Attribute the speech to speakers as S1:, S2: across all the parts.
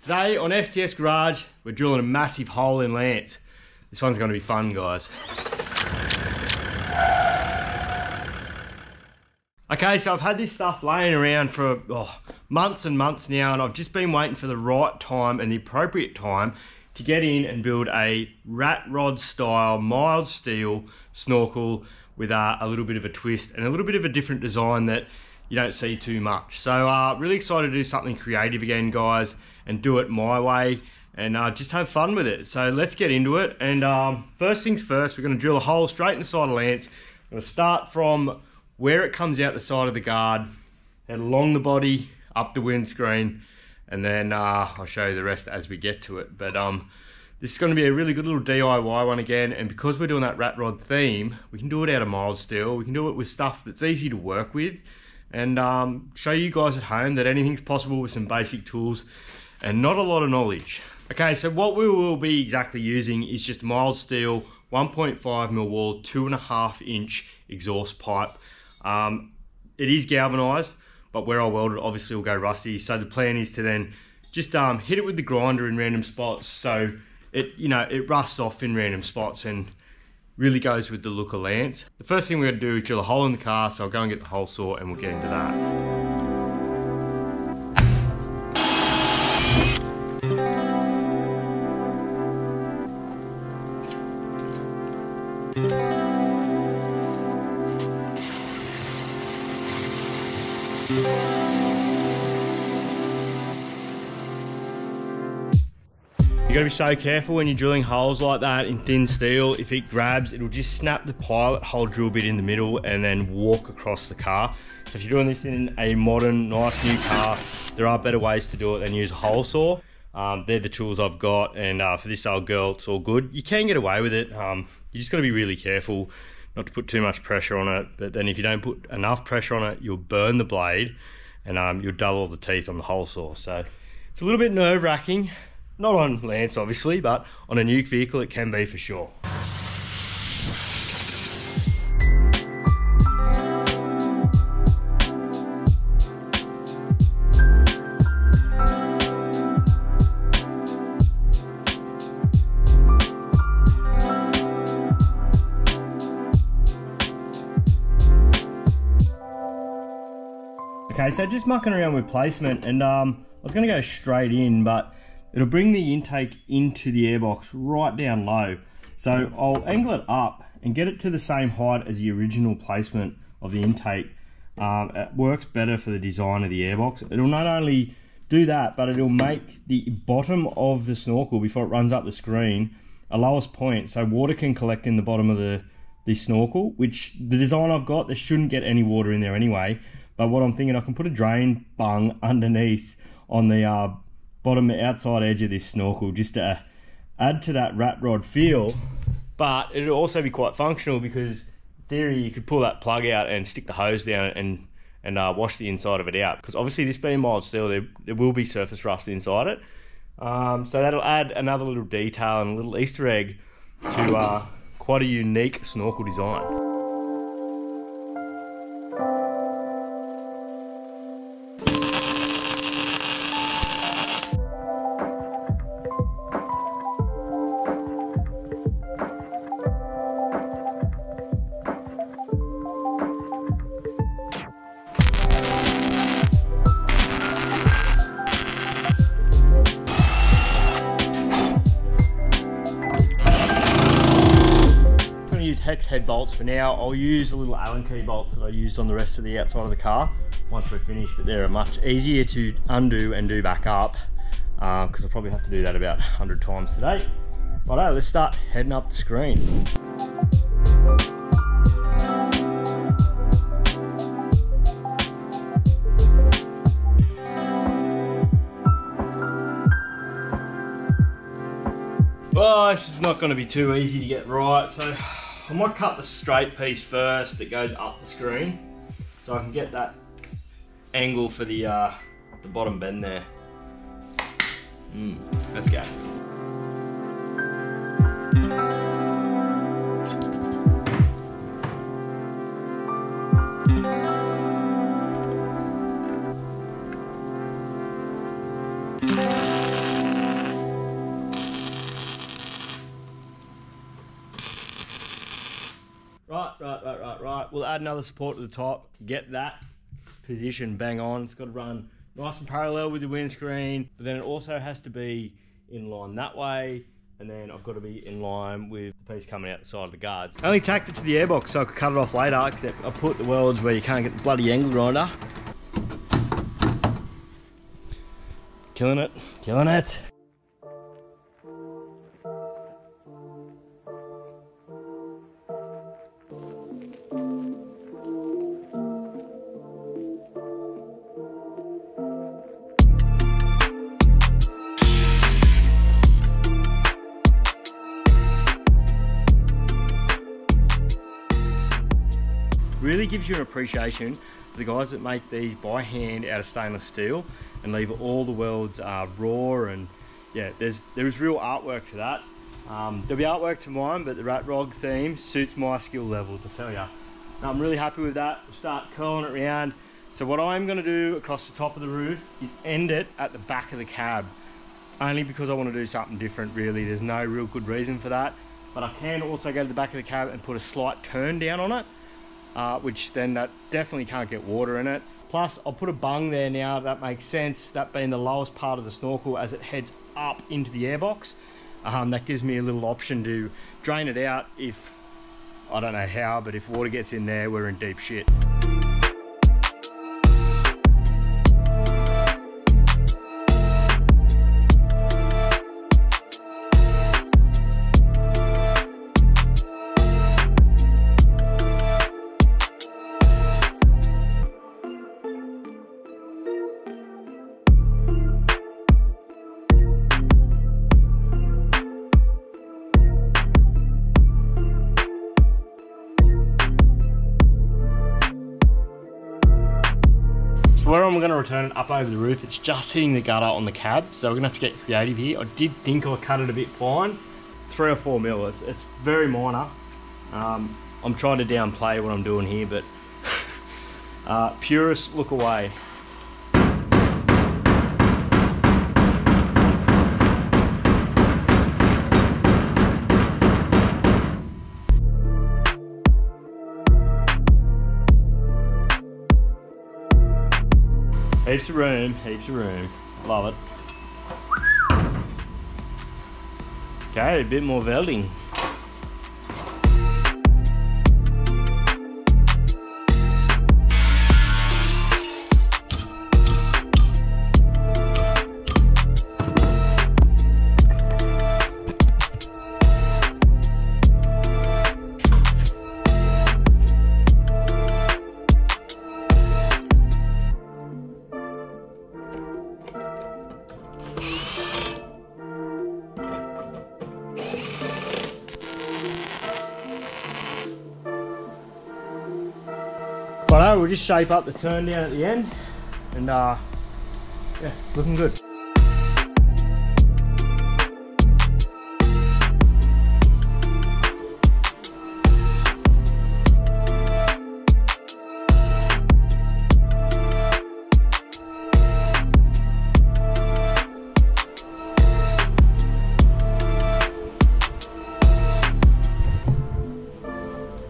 S1: Today on STS Garage, we're drilling a massive hole in Lance. This one's going to be fun, guys. Okay, so I've had this stuff laying around for months and months now, and I've just been waiting for the right time and the appropriate time to get in and build a rat rod style mild steel snorkel with a little bit of a twist and a little bit of a different design that you don't see too much. So really excited to do something creative again, guys, and do it my way and just have fun with it. So let's get into it. And first things first, we're going to drill a hole straight in the side of Lance. I'm going to start from where it comes out the side of the guard, head along the body, up the windscreen, and then I'll show you the rest as we get to it. But this is going to be a really good little DIY one again, and because we're doing that rat rod theme, we can do it out of mild steel. We can do it with stuff that's easy to work with, and show you guys at home that anything's possible with some basic tools and not a lot of knowledge. Okay, so what we will be exactly using is just mild steel 1.5mm wall 2.5 inch exhaust pipe. It is galvanized, but where I weld it obviously will go rusty, so the plan is to then just hit it with the grinder in random spots so it rusts off in random spots and really goes with the look of Lance. The first thing we're going to do is drill a hole in the car, so I'll go and get the hole saw and we'll get into that. You gotta be so careful when you're drilling holes like that in thin steel. If it grabs, it'll just snap the pilot hole drill bit in the middle and then walk across the car. So if you're doing this in a modern, nice new car, there are better ways to do it than use a hole saw. They're the tools I've got, and for this old girl, it's all good. You can get away with it. You just gotta be really careful not to put too much pressure on it, but then if you don't put enough pressure on it, you'll burn the blade and you'll dull all the teeth on the hole saw. So it's a little bit nerve-wracking. Not on Lance, obviously, but on a nuke vehicle, it can be for sure. Okay, so just mucking around with placement, and I was going to go straight in, but it'll bring the intake into the airbox right down low. So I'll angle it up and get it to the same height as the original placement of the intake. It works better for the design of the airbox. It'll not only do that, but it'll make the bottom of the snorkel, before it runs up the screen, a lowest point, so water can collect in the bottom of the snorkel, which the design I've got, there shouldn't get any water in there anyway. But what I'm thinking, I can put a drain bung underneath on the bottom outside edge of this snorkel just to add to that rat rod feel, but it'll also be quite functional because in theory you could pull that plug out and stick the hose down and wash the inside of it out, because obviously this being mild steel, there will be surface rust inside it. So that'll add another little detail and a little Easter egg to quite a unique snorkel design. Hex head bolts for now. I'll use the little Allen key bolts that I used on the rest of the outside of the car once we're finished, but they're much easier to undo and do back up because I'll probably have to do that about 100 times today. Righto, let's start heading up the screen. Well, this is not going to be too easy to get right, so I might cut the straight piece first that goes up the screen so I can get that angle for the bottom bend there. Let's go. Right. We'll add another support to the top, get that position bang on. It's got to run nice and parallel with the windscreen, but then it also has to be in line that way, and then I've got to be in line with the piece coming out the side of the guards. I only tacked it to the airbox so I could cut it off later, except I put the welds where you can't get the bloody angle grinder. Killing it, killing it. Really gives you an appreciation for the guys that make these by hand out of stainless steel and leave all the welds raw, and yeah, there is real artwork to that. There'll be artwork to mine, but the rat rod theme suits my skill level, to tell you. I'm really happy with that. We'll start curling it around. So what I'm going to do across the top of the roof is end it at the back of the cab, only because I want to do something different. Really, there's no real good reason for that, but I can also go to the back of the cab and put a slight turn down on it, which then that definitely can't get water in it. Plus I'll put a bung there now. That makes sense, that being the lowest part of the snorkel as it heads up into the airbox. That gives me a little option to drain it out if, I don't know how, but if water gets in there, we're in deep shit. Where I'm going to return it up over the roof, it's just hitting the gutter on the cab, so we're going to have to get creative here. I did think I cut it a bit fine, 3 or 4 mil. It's very minor. I'm trying to downplay what I'm doing here, but purists, look away. Heaps of room, heaps of room. Love it. Okay, a bit more welding. Righto, we'll just shape up the turn down at the end, and yeah, it's looking good.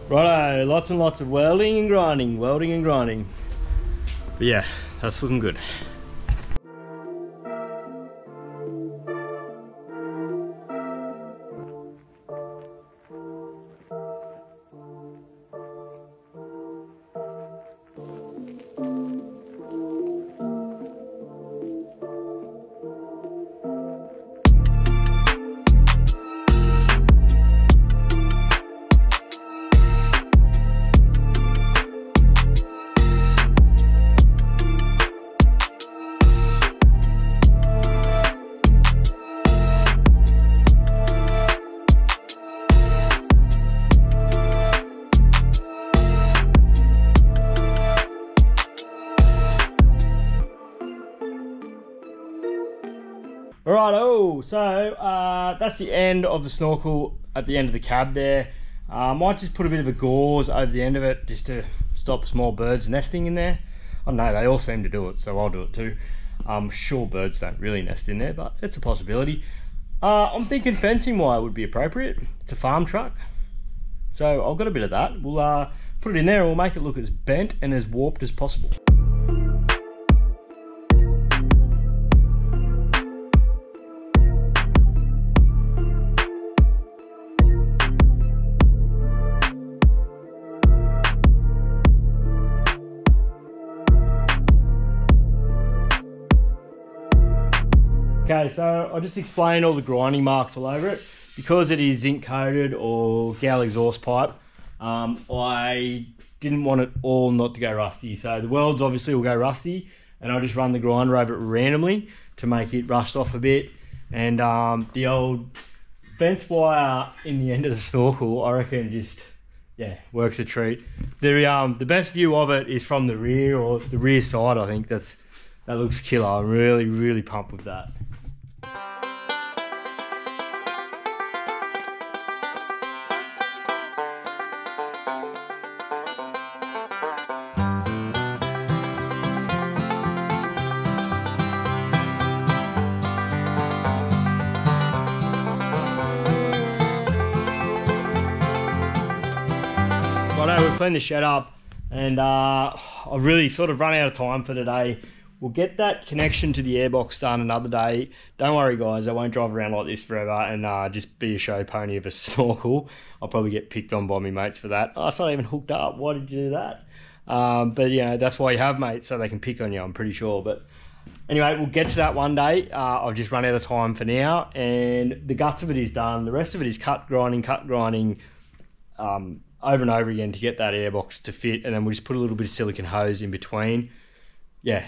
S1: Righto, lots and lots of welding and grinding, But yeah, that's looking good. Alright, so that's the end of the snorkel at the end of the cab there. Might just put a bit of a gauze over the end of it just to stop small birds nesting in there. I don't know, they all seem to do it, so I'll do it too. I'm sure birds don't really nest in there, but it's a possibility. I'm thinking fencing wire would be appropriate. It's a farm truck. So I've got a bit of that. We'll put it in there and we'll make it look as bent and as warped as possible. Okay, so I'll just explain all the grinding marks all over it. Because it is zinc coated or Gal exhaust pipe, I didn't want it all not to go rusty. So the welds obviously will go rusty, and I'll just run the grinder over it randomly to make it rust off a bit. And the old fence wire in the end of the snorkel, I reckon just, yeah, works a treat. The best view of it is from the rear, or the rear side. I think that looks killer. I'm really pumped with that. Righto, we've cleaned the shed up, and I've really sort of run out of time for today. We'll get that connection to the airbox done another day. Don't worry guys, I won't drive around like this forever and just be a show pony of a snorkel. I'll probably get picked on by my mates for that. Oh, it's not even hooked up, why did you do that? But you know, that's why you have mates, so they can pick on you, I'm pretty sure. But anyway, we'll get to that one day. I've just run out of time for now, and the guts of it is done. The rest of it is cut grinding, over and over again to get that airbox to fit, and then we'll just put a little bit of silicone hose in between. Yeah,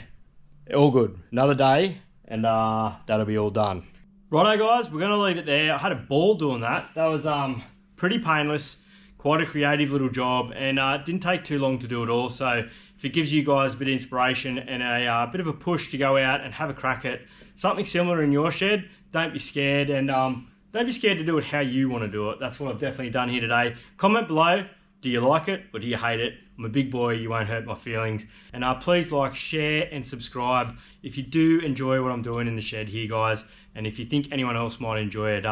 S1: all good. Another day, and that'll be all done. Righto guys, we're gonna leave it there. I had a ball doing that. That was pretty painless, quite a creative little job, and it didn't take too long to do it all. So if it gives you guys a bit of inspiration and a bit of a push to go out and have a crack at something similar in your shed, don't be scared, and don't be scared to do it how you want to do it. That's what I've definitely done here today. Comment below, do you like it or do you hate it? I'm a big boy, you won't hurt my feelings. And please like, share and subscribe if you do enjoy what I'm doing in the shed here guys. And if you think anyone else might enjoy it,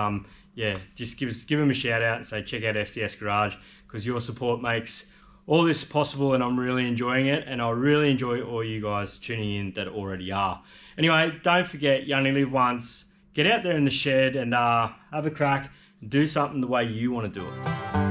S1: yeah, just give them a shout out and say check out SDS Garage, because your support makes all this possible and I'm really enjoying it, and I really enjoy all you guys tuning in that already are. Anyway, don't forget, you only live once. Get out there in the shed and have a crack, do something the way you want to do it.